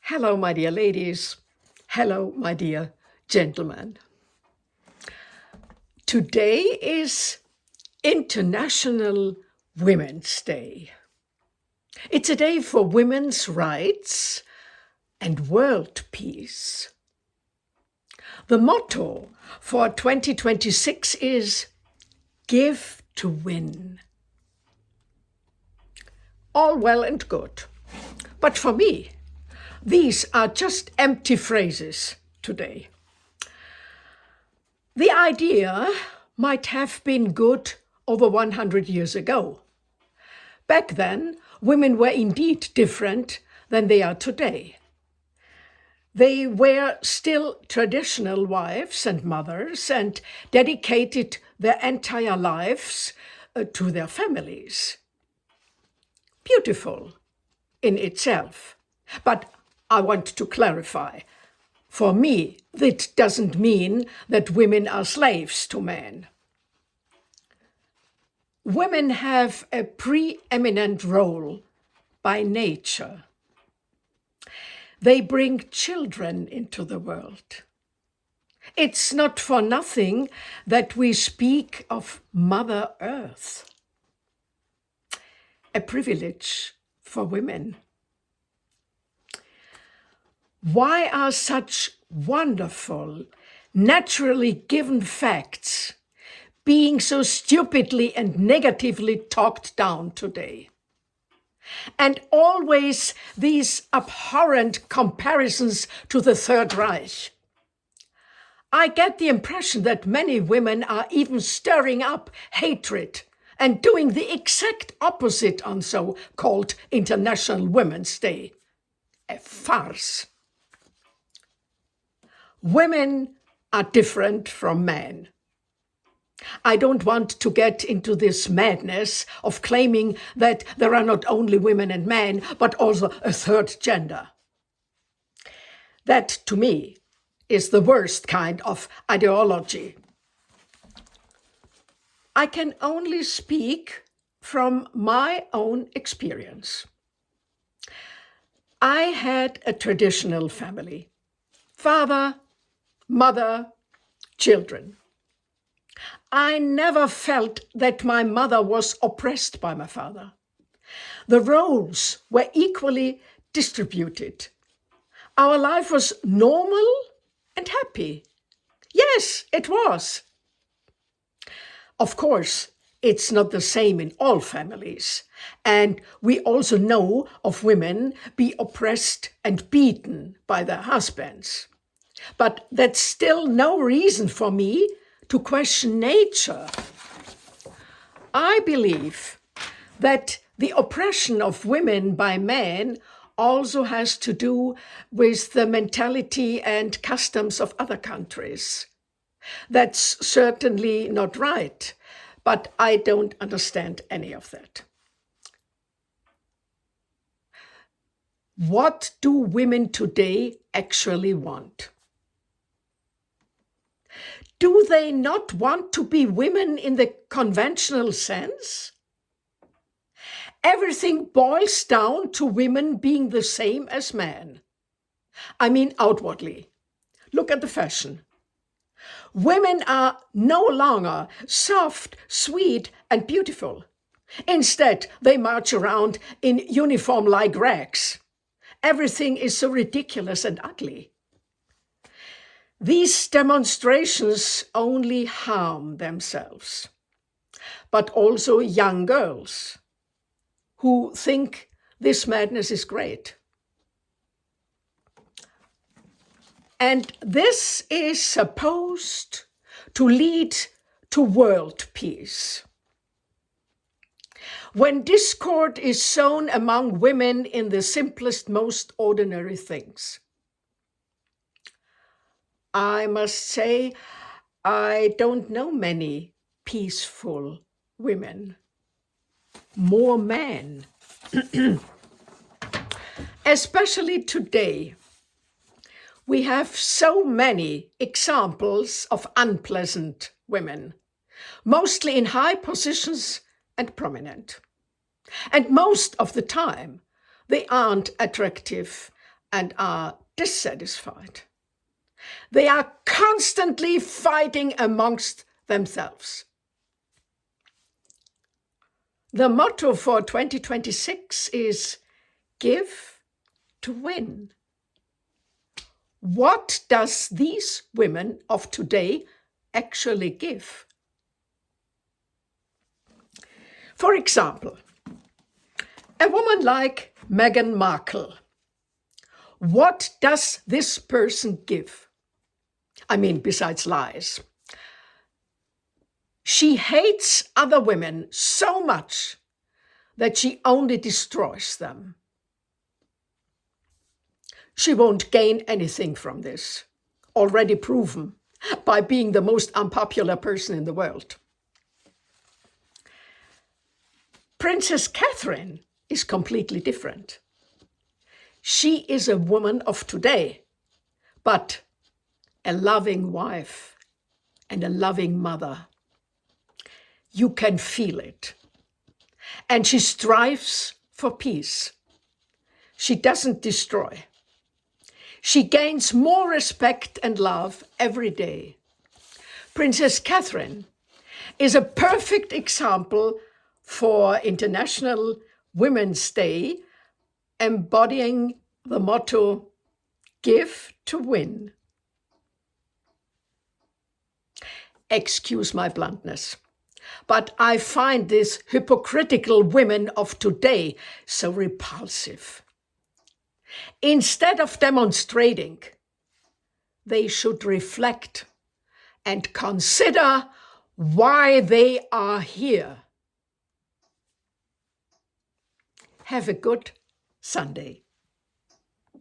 Hello, my dear ladies. Hello, my dear gentlemen. Today is International Women's Day. It's a day for women's rights and world peace. The motto for 2026 is Give to Win. All well and good. But for me, these are just empty phrases today. The idea might have been good over 100 years ago. Back then, women were indeed different than they are today. They were still traditional wives and mothers and dedicated their entire lives to their families. Beautiful in itself. But I want to clarify. For me, that doesn't mean that women are slaves to men. Women have a preeminent role by nature. They bring children into the world. It's not for nothing that we speak of Mother Earth. A privilege for women. Why are such wonderful, naturally given facts being so stupidly and negatively talked down today? And always these abhorrent comparisons to the Third Reich. I get the impression that many women are even stirring up hatred and doing the exact opposite on so-called International Women's Day. A farce. Women are different from men. I don't want to get into this madness of claiming that there are not only women and men, but also a third gender. That, to me, is the worst kind of ideology. I can only speak from my own experience. I had a traditional family. Father, mother, children. I never felt that my mother was oppressed by my father. The roles were equally distributed. Our life was normal and happy. Yes, it was. Of course, it's not the same in all families. And we also know of women be oppressed and beaten by their husbands. But that's still no reason for me to question nature. I believe that the oppression of women by men also has to do with the mentality and customs of other countries. That's certainly not right, but I don't understand any of that. What do women today actually want? Do they not want to be women in the conventional sense? Everything boils down to women being the same as men. I mean outwardly. Look at the fashion. Women are no longer soft, sweet, and beautiful. Instead, they march around in uniform like rags. Everything is so ridiculous and ugly. These demonstrations only harm themselves, but also young girls who think this madness is great. And this is supposed to lead to world peace. When discord is sown among women in the simplest, most ordinary things. I must say, I don't know many peaceful women. More men. Especially today, we have so many examples of unpleasant women, mostly in high positions and prominent. And most of the time, they aren't attractive and are dissatisfied. They are constantly fighting amongst themselves. The motto for 2026 is give to win. What does these women of today actually give? For example, a woman like Meghan Markle. What does this person give? I mean, besides lies. She hates other women so much that she only destroys them. She won't gain anything from this, already proven by being the most unpopular person in the world. Princess Catherine is completely different. She is a woman of today, but a loving wife and a loving mother. You can feel it. And she strives for peace. She doesn't destroy. She gains more respect and love every day. Princess Catherine is a perfect example for International Women's Day, embodying the motto, give to win. Excuse my bluntness, but I find these hypocritical women of today so repulsive. Instead of demonstrating, they should reflect and consider why they are here. Have a good Sunday.